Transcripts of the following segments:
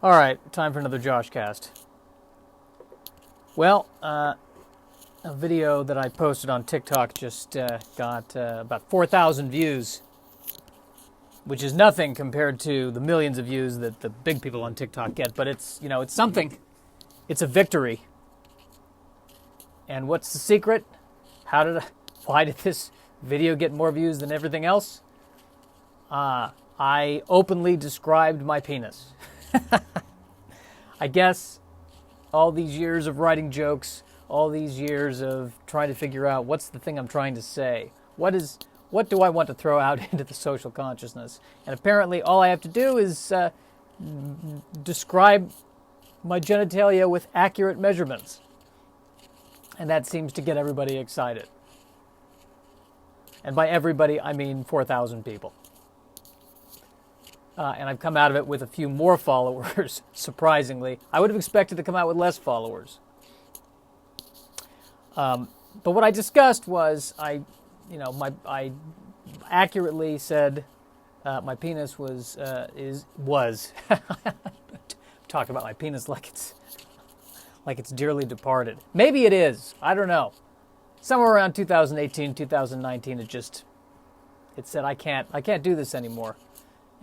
All right, time for another Joshcast. Well, a video that I posted on TikTok just got about 4,000 views, which is nothing compared to the millions of views that the big people on TikTok get. But it's it's something. It's a victory. And what's the secret? Why did this video get more views than everything else? I openly described my penis. I guess all these years of writing jokes, all these years of trying to figure out what's the thing I'm trying to say, what do I want to throw out into the social consciousness, and apparently all I have to do is describe my genitalia with accurate measurements, and that seems to get everybody excited. And by everybody, I mean 4,000 people. And I've come out of it with a few more followers, surprisingly. I would have expected to come out with less followers. But what I discussed was, I accurately said my penis was talking about my penis like it's dearly departed. Maybe it is. I don't know. Somewhere around 2018, 2019, it said I can't do this anymore.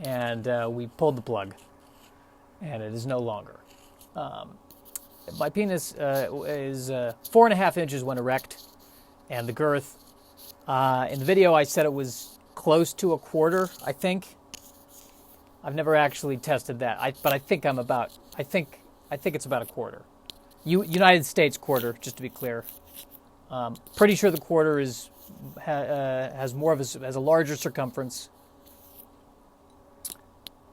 And we pulled the plug, and it is no longer. My penis is 4.5 inches when erect, and the girth, in the video I said it was close to a quarter, I think. I've never actually tested that, but I think I think it's about a quarter. United States quarter, just to be clear. Pretty sure the quarter has a larger circumference.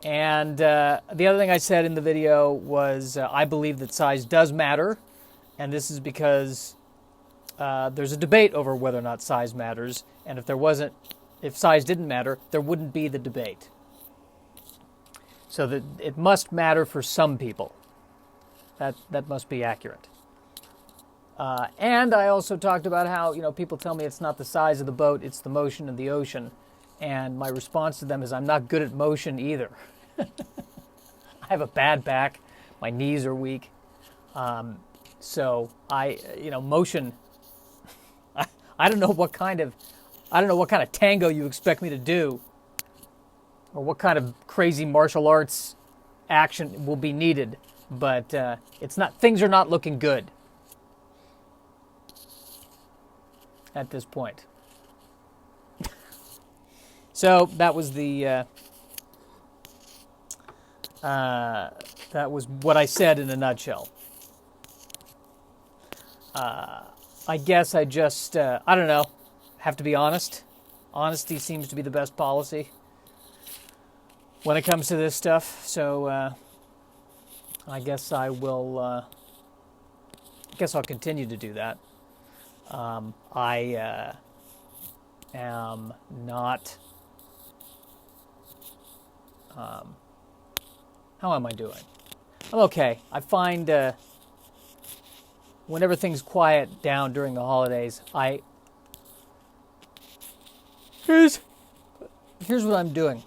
And the other thing I said in the video was I believe that size does matter, and this is because there's a debate over whether or not size matters, and if size didn't matter, there wouldn't be the debate. So that it must matter for some people. That must be accurate. And I also talked about how people tell me it's not the size of the boat, it's the motion of the ocean, and my response to them is I'm not good at motion either. I have a bad back. My knees are weak. So motion. I don't know what kind of tango you expect me to do, or what kind of crazy martial arts action will be needed. But things are not looking good at this point. So that was that was what I said in a nutshell. I guess I just, I don't know, have to be honest. Honesty seems to be the best policy when it comes to this stuff. So I guess I'll continue to do that. I am not... how am I doing? I'm okay. I find whenever things quiet down during the holidays, here's what I'm doing.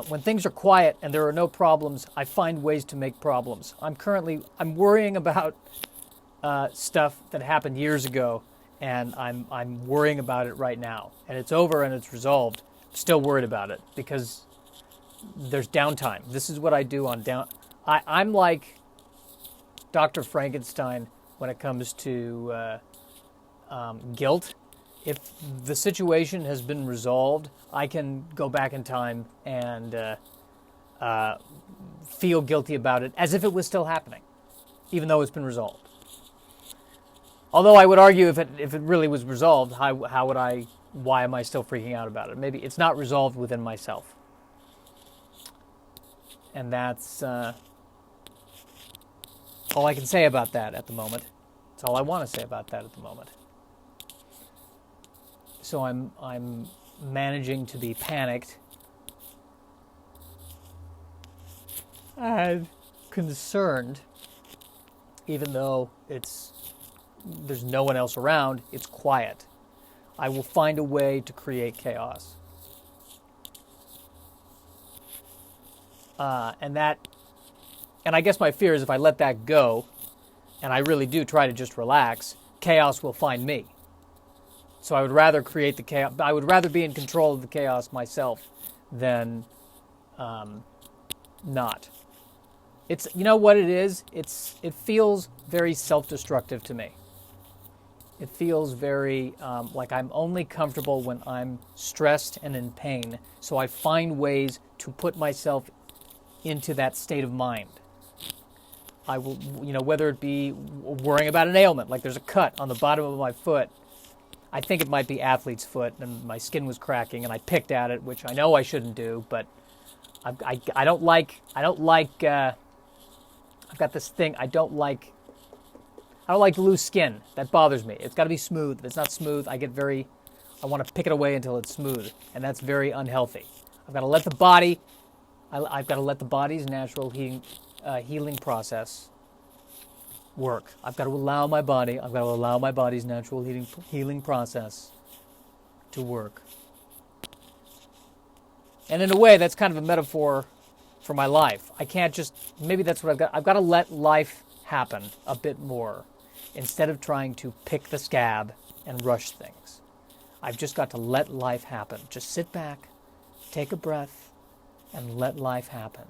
When things are quiet and there are no problems, I find ways to make problems. I'm worrying about stuff that happened years ago, and I'm worrying about it right now. And it's over and it's resolved. I'm still worried about it because there's downtime. This is what I do on down. I'm like Dr. Frankenstein when it comes to guilt. If the situation has been resolved, I can go back in time and feel guilty about it as if it was still happening, even though it's been resolved. Although I would argue if it really was resolved, why am I still freaking out about it? Maybe it's not resolved within myself. And that's all I can say about that at the moment. That's all I want to say about that at the moment. So I'm managing to be panicked and concerned, even though there's no one else around. It's quiet. I will find a way to create chaos. And that And I guess my fear is if I let that go, and I really do try to just relax, chaos will find me. So I would rather create the chaos. I would rather be in control of the chaos myself than not. It's, you know what it is? It feels very self-destructive to me. It feels very like I'm only comfortable when I'm stressed and in pain. So I find ways to put myself into that state of mind. I will, whether it be worrying about an ailment, like there's a cut on the bottom of my foot. I think it might be athlete's foot, and my skin was cracking, and I picked at it, which I know I shouldn't do, but I don't like. I've got this thing. I don't like loose skin. That bothers me. It's got to be smooth. If it's not smooth, I want to pick it away until it's smooth, and that's very unhealthy. I've got to let the body. I've got to let the body's natural healing process work. I've got to allow my body's natural healing process to work. And in a way, that's kind of a metaphor for my life. I can't just, maybe that's what I've got to let life happen a bit more instead of trying to pick the scab and rush things. I've just got to let life happen. Just sit back, take a breath, and let life happen.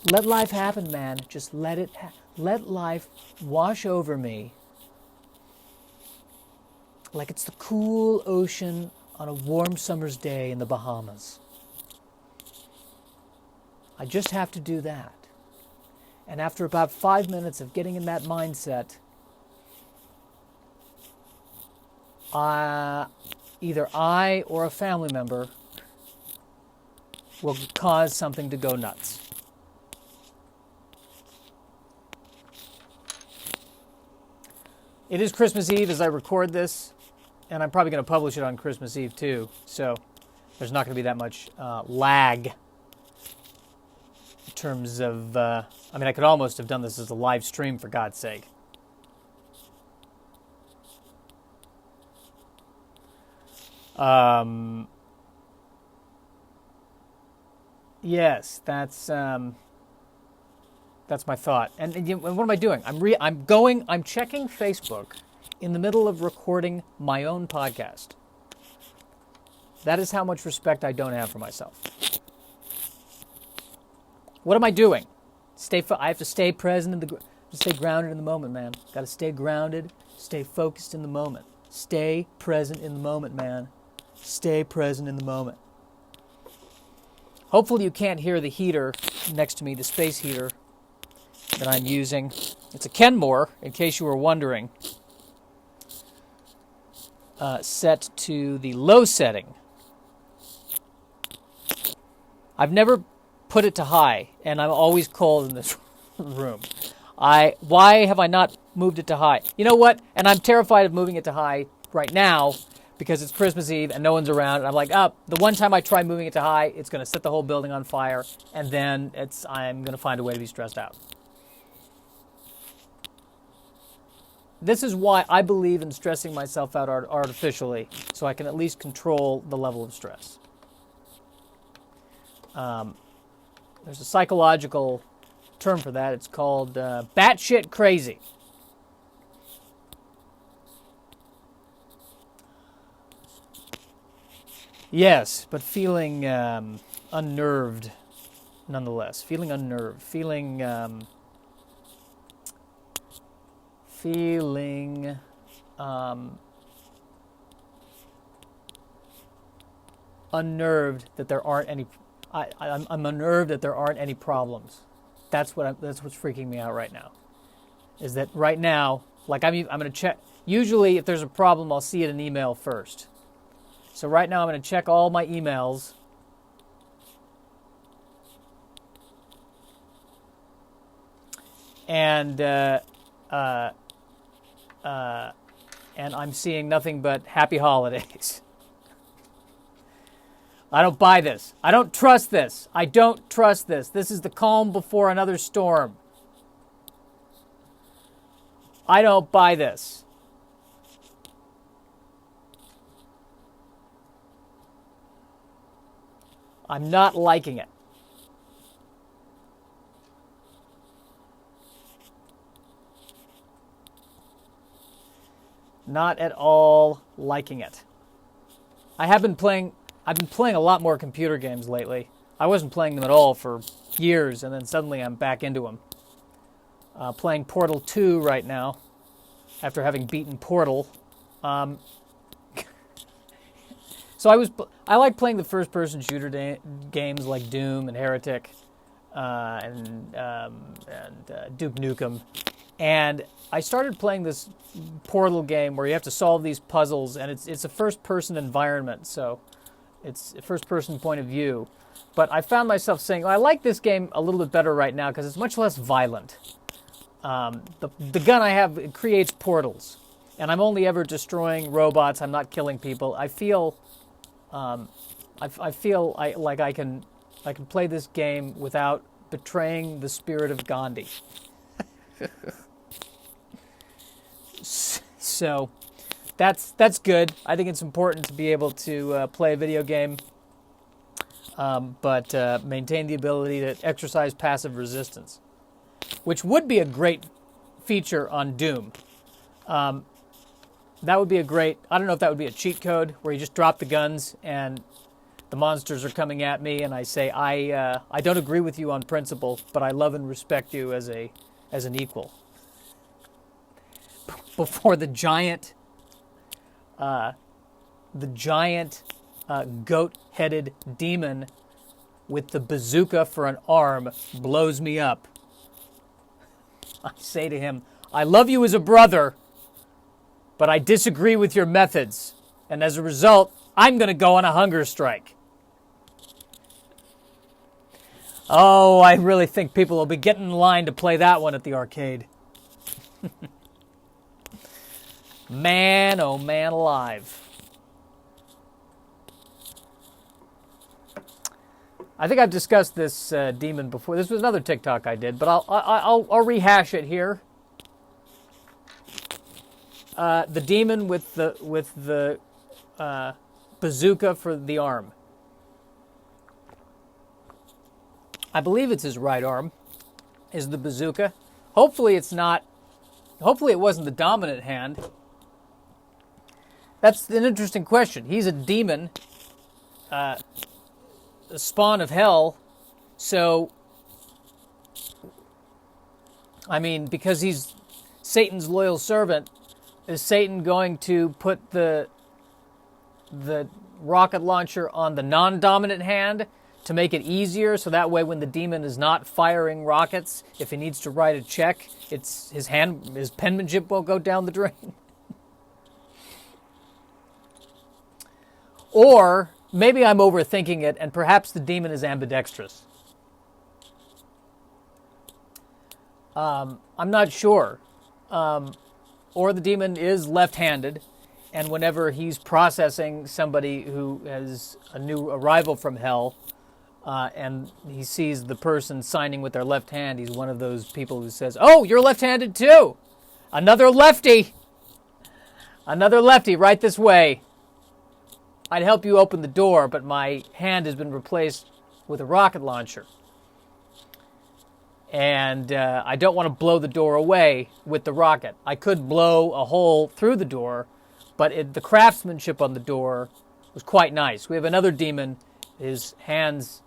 Let life happen, man. Just let life wash over me like it's the cool ocean on a warm summer's day in the Bahamas. I just have to do that. And after about 5 minutes of getting in that mindset, either I or a family member will cause something to go nuts. It is Christmas Eve as I record this, and I'm probably going to publish it on Christmas Eve too, so there's not going to be that much lag in terms of, I could almost have done this as a live stream, for God's sake. Yes, that's my thought. And what am I doing? I'm checking Facebook in the middle of recording my own podcast. That is how much respect I don't have for myself. What am I doing? I have to stay present stay grounded in the moment, man. Got to stay grounded, stay focused in the moment. Stay present in the moment, man. Stay present in the moment. Hopefully you can't hear the heater next to me, the space heater that I'm using. It's a Kenmore, in case you were wondering. Set to the low setting. I've never put it to high, and I'm always cold in this room. Why have I not moved it to high? You know what? And I'm terrified of moving it to high right now because it's Christmas Eve and no one's around. And I'm like, the one time I try moving it to high, it's going to set the whole building on fire, and then I'm going to find a way to be stressed out. This is why I believe in stressing myself out artificially, so I can at least control the level of stress. There's a psychological term for that. It's called batshit crazy. Yes, but feeling unnerved nonetheless. Feeling unnerved. Feeling unnerved that there aren't any. I'm unnerved that there aren't any problems. That's what's freaking me out right now. Is that right now, like I'm going to check. Usually, if there's a problem, I'll see it in email first. So right now, I'm going to check all my emails. And I'm seeing nothing but happy holidays. I don't buy this. I don't trust this. I don't trust this. This is the calm before another storm. I don't buy this. I'm not liking it. Not at all liking it. I've been playing a lot more computer games lately. I wasn't playing them at all for years, and then suddenly I'm back into them. Playing Portal 2 right now, after having beaten Portal. So I like playing the first-person shooter games like Doom and Heretic and Duke Nukem, and I started playing this Portal game where you have to solve these puzzles, and it's a first-person environment, so it's a first-person point of view. But I found myself saying, I like this game a little bit better right now because it's much less violent. The gun I have, it creates portals, and I'm only ever destroying robots. I'm not killing people. I feel like I can play this game without betraying the spirit of Gandhi. So that's good. I think it's important to be able to play a video game, but maintain the ability to exercise passive resistance, which would be a great feature on Doom. That would be a great, I don't know if that would be a cheat code where you just drop the guns and the monsters are coming at me and I say, I don't agree with you on principle, but I love and respect you as an equal. Before the giant goat-headed demon with the bazooka for an arm blows me up, I say to him, I love you as a brother, but I disagree with your methods, and as a result, I'm going to go on a hunger strike. Oh, I really think people will be getting in line to play that one at the arcade. Man, oh man alive. I think I've discussed this demon before. This was another TikTok I did, but I'll rehash it here. The demon with the bazooka for the arm. I believe it's his right arm, is the bazooka. Hopefully it wasn't the dominant hand. That's an interesting question. He's a demon, a spawn of hell, so, I mean, because he's Satan's loyal servant, is Satan going to put the rocket launcher on the non-dominant hand to make it easier, so that way when the demon is not firing rockets, if he needs to write a check, his penmanship won't go down the drain? Or maybe I'm overthinking it, and perhaps the demon is ambidextrous. I'm not sure. Or the demon is left-handed, and whenever he's processing somebody who has a new arrival from hell, and he sees the person signing with their left hand, he's one of those people who says, "Oh, you're left-handed too! Another lefty! Another lefty, right this way. I'd help you open the door, but my hand has been replaced with a rocket launcher. And I don't want to blow the door away with the rocket. I could blow a hole through the door, but the craftsmanship on the door was quite nice. We have another demon. His hands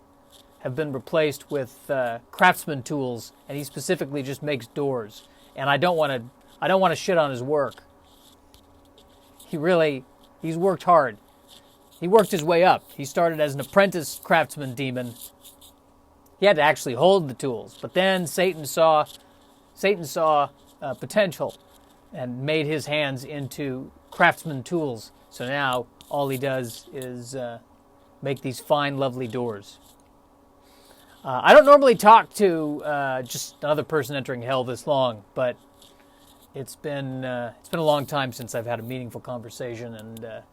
have been replaced with craftsman tools, and he specifically just makes doors. And I don't want to shit on his work. He's worked hard. He worked his way up. He started as an apprentice craftsman demon. He had to actually hold the tools, but then Satan saw potential and made his hands into craftsman tools. So now all he does is make these fine, lovely doors. I don't normally talk to just another person entering hell this long, but it's been a long time since I've had a meaningful conversation, and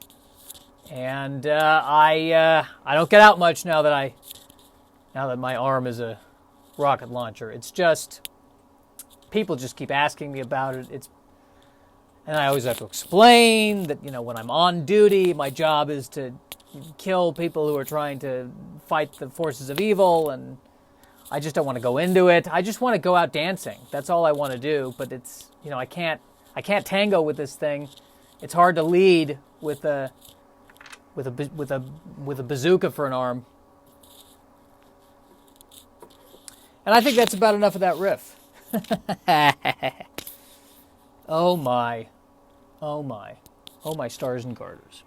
I don't get out much now that my arm is a rocket launcher. It's just, people just keep asking me about it. And I always have to explain that, when I'm on duty, my job is to kill people who are trying to fight the forces of evil, and I just don't want to go into it. I just want to go out dancing. That's all I want to do, but it's, I can't tango with this thing It's hard to lead with a bazooka for an arm. And I think that's about enough of that riff. Oh my. Oh my. Oh my stars and garters.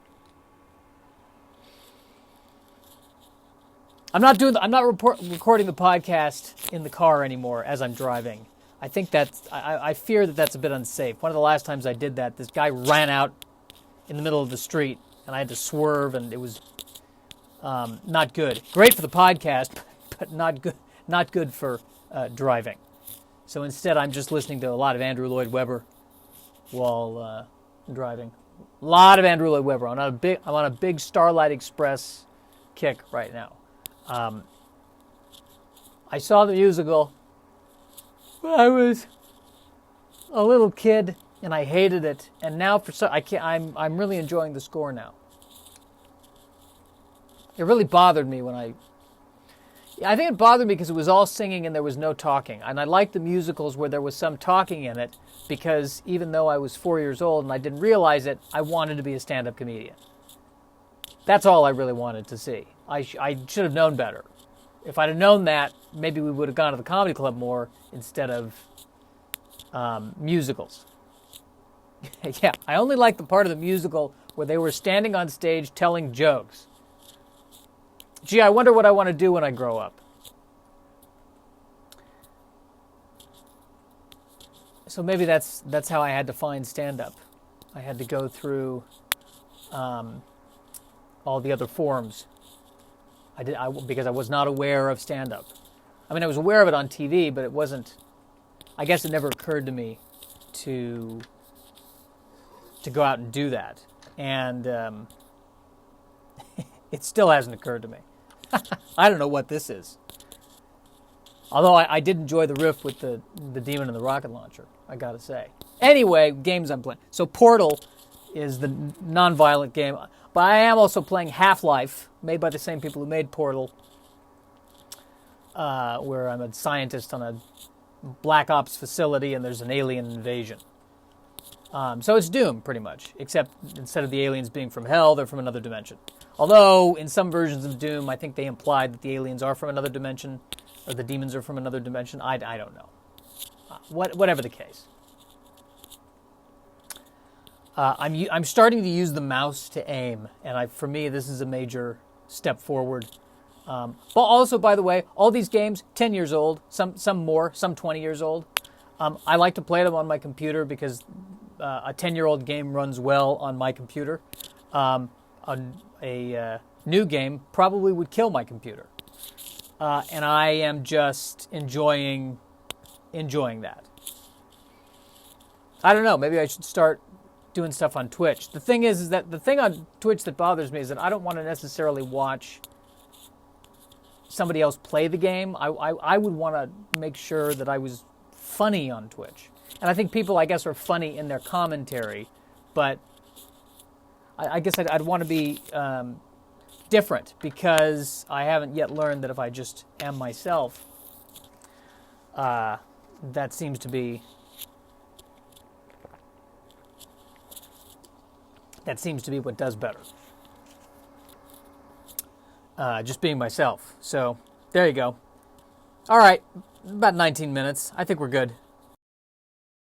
I'm not recording the podcast in the car anymore as I'm driving. I think I fear that that's a bit unsafe. One of the last times I did that, this guy ran out in the middle of the street and I had to swerve, and it was not good. Great for the podcast, but not good for driving. So instead, I'm just listening to a lot of Andrew Lloyd Webber while driving. A lot of Andrew Lloyd Webber. I'm on a big Starlight Express kick right now. I saw the musical when I was a little kid, and I hated it. And now I'm really enjoying the score now. It really bothered me when I think it bothered me because it was all singing and there was no talking. And I liked the musicals where there was some talking in it, because even though I was 4 years old and I didn't realize it, I wanted to be a stand-up comedian. That's all I really wanted to see. I should have known better. If I'd have known that, maybe we would have gone to the comedy club more instead of musicals. Yeah, I only liked the part of the musical where they were standing on stage telling jokes. Gee, I wonder what I want to do when I grow up. So maybe that's how I had to find stand-up. I had to go through all the other forms. Because I was not aware of stand-up. I mean, I was aware of it on TV, but it wasn't. I guess it never occurred to me to go out and do that, and it still hasn't occurred to me. I don't know what this is. Although I did enjoy the riff with the demon and the rocket launcher, I gotta say. Anyway, games I'm playing. So Portal is the non-violent game, but I am also playing Half-Life, made by the same people who made Portal, where I'm a scientist on a Black Ops facility and there's an alien invasion. So it's Doom, pretty much, except instead of the aliens being from hell, they're from another dimension. Although, in some versions of Doom, I think they implied that the aliens are from another dimension, or the demons are from another dimension. I don't know. Whatever the case. I'm starting to use the mouse to aim, and for me, this is a major step forward. But also, by the way, all these games, 10 years old, some more, some 20 years old. I like to play them on my computer because a 10-year-old game runs well on my computer. A new game probably would kill my computer. And I am just enjoying that. I don't know, maybe I should start doing stuff on Twitch. The thing is that the thing on Twitch that bothers me is that I don't want to necessarily watch somebody else play the game. I would want to make sure that I was funny on Twitch. And I think people, I guess, are funny in their commentary, but I guess I'd want to be different, because I haven't yet learned that if I just am myself, that seems to be what does better. Just being myself. So there you go. All right, about 19 minutes. I think we're good.